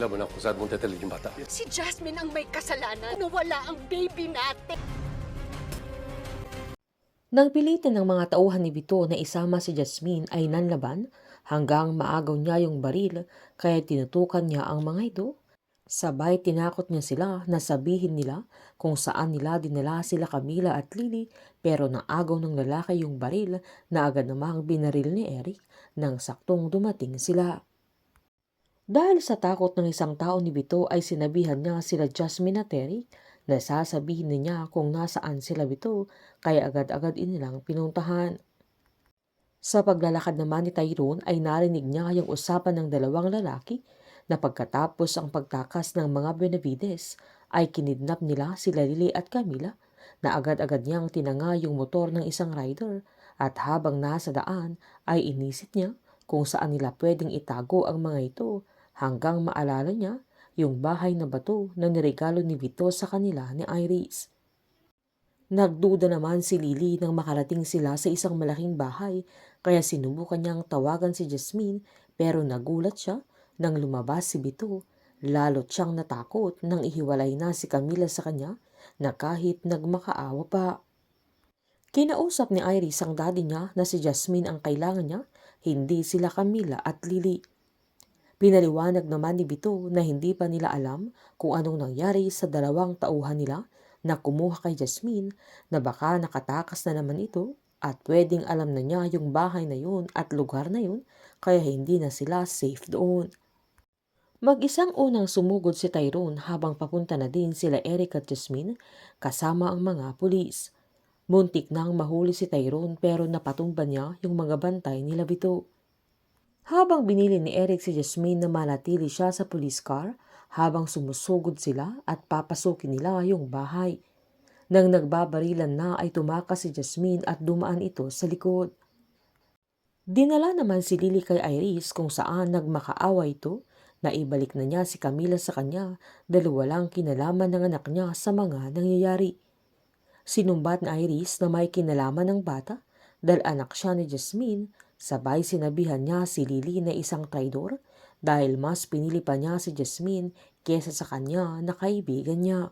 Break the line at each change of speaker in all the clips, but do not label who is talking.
Alam mo na kung saan mong tatalin yung bata.
Si Jasmine ang may kasalanan. Nawala ang baby natin.
Nang pilitin ng mga tauhan ni Vito na isama si Jasmine ay nanlaban hanggang maagaw niya yung baril kaya tinutukan niya ang mga ito. Sabay tinakot niya sila na sabihin nila kung saan nila dinala sila Camila at Lily pero naagaw ng lalaki yung baril na agad namang binaril ni Eric nang saktong dumating sila. Dahil sa takot ng isang tao ni Vito ay sinabihan niya sila Jasmine at Eric na sasabihin niya kung nasaan sila Vito kaya agad-agad inilang pinuntahan. Sa paglalakad naman ni Tyrone ay narinig niya yung usapan ng dalawang lalaki na pagkatapos ang pagtakas ng mga Benavides ay kinidnap nila sila Lily at Camila na agad-agad niyang tinanga yung motor ng isang rider at habang nasa daan ay inisip niya kung saan nila pwedeng itago ang mga ito hanggang maalala niya yung bahay na bato na niregalo ni Vito sa kanila ni Iris. Nagduda naman si Lily nang makarating sila sa isang malaking bahay kaya sinubukan niyang tawagan si Jasmine pero nagulat siya nang lumabas si Vito. Lalo't siyang natakot nang ihiwalay na si Camila sa kanya na kahit nagmakaawa pa. Kinausap ni Iris ang daddy niya na si Jasmine ang kailangan niya, hindi sila Camila at Lily. Pinaliwanag naman ni Vito na hindi pa nila alam kung anong nangyari sa dalawang tauhan nila na kumuha kay Jasmine na baka nakatakas na naman ito at pwedeng alam na niya yung bahay na yun at lugar na yun kaya hindi na sila safe doon. Mag-isang unang sumugod si Tyrone habang papunta na din sila Eric at Jasmine kasama ang mga pulis. Muntik nang mahuli si Tyrone pero napatumba niya yung mga bantay nila Vito. Habang binili ni Eric si Jasmine na manatili siya sa police car habang sumusugod sila at papasukin nila yung bahay. Nang nagbabarilan na ay tumakas si Jasmine at dumaan ito sa likod. Dinala naman si Lily kay Iris kung saan nagmakaawa ito na ibalik na niya si Camila sa kanya dahil walang kinalaman ng anak niya sa mga nangyayari. Sinumbat ni Iris na may kinalaman ng bata dahil anak siya ni Jasmine, sabay sinabihan niya si Lily na isang traidor dahil mas pinili pa niya si Jasmine kesa sa kanya na kaibigan niya.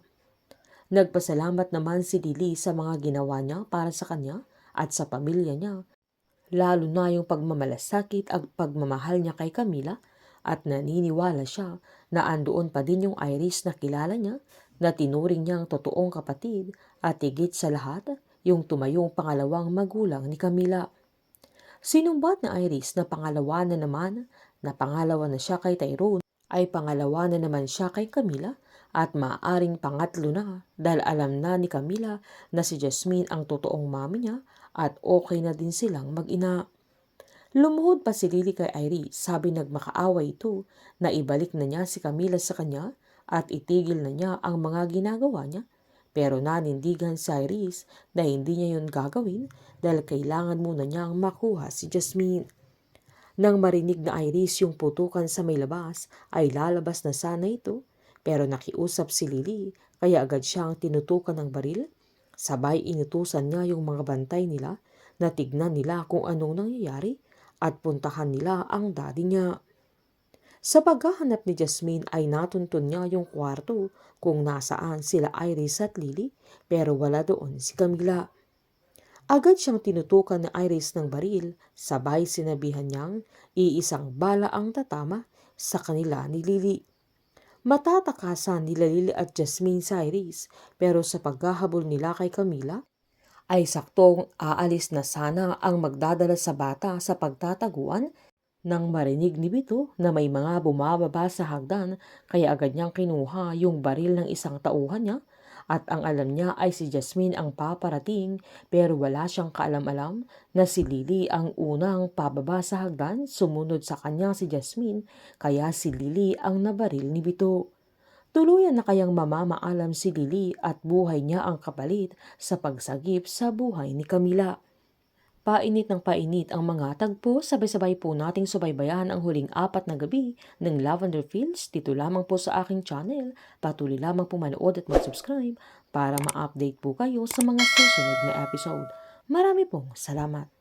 Nagpasalamat naman si Lily sa mga ginawa niya para sa kanya at sa pamilya niya, lalo na yung pagmamalasakit at pagmamahal niya kay Camila at naniniwala siya na andoon pa din yung Iris na kilala niya na tinuring niyang totoong kapatid at higit sa lahat yung tumayong pangalawang magulang ni Camila. Sinumbat na Iris na pangalawa na naman na pangalawa na siya kay Tyrone ay pangalawa na naman siya kay Camila at maaaring pangatlo na dahil alam na ni Camila na si Jasmine ang totoong mami niya at okay na din silang mag-ina. Lumuhod pa si Lily kay Iris, sabi nagmakaawa ito na ibalik na niya si Camila sa kanya at itigil na niya ang mga ginagawa niya. Pero nanindigan si Iris na hindi niya yun gagawin dahil kailangan muna niyang makuha si Jasmine. Nang marinig na Iris yung putukan sa may labas ay lalabas na sana ito pero nakiusap si Lily kaya agad siyang tinutukan ng baril. Sabay inutusan niya yung mga bantay nila na tignan nila kung anong nangyayari at puntahan nila ang daddy niya. Sa paghahanap ni Jasmine ay natuntun niya yung kwarto kung nasaan sila Iris at Lily pero wala doon si Camila. Agad siyang tinutukan ni Iris ng baril, sabay sinabihan niyang iisang bala ang tatama sa kanila ni Lily. Matatakasan nila Lily at Jasmine sa Iris pero sa paghahabol nila kay Camila ay saktong aalis na sana ang magdadala sa bata sa pagtataguan nang marinig ni Vito na may mga bumababa sa hagdan kaya agad niyang kinuha yung baril ng isang tauhan niya at ang alam niya ay si Jasmine ang paparating pero wala siyang kaalam-alam na si Lily ang unang pababa sa hagdan, sumunod sa kanya si Jasmine kaya si Lily ang nabaril ni Vito. Tuluyan na kayang mamamaalam si Lily at buhay niya ang kapalit sa pagsagip sa buhay ni Camila. Painit ng painit ang mga tagpo, sabay-sabay po nating subaybayan ang huling 4 na gabi ng Lavender Fields dito lamang po sa aking channel. Patuloy lamang po manood at mag-subscribe para ma-update po kayo sa mga susunod na episode. Marami pong salamat.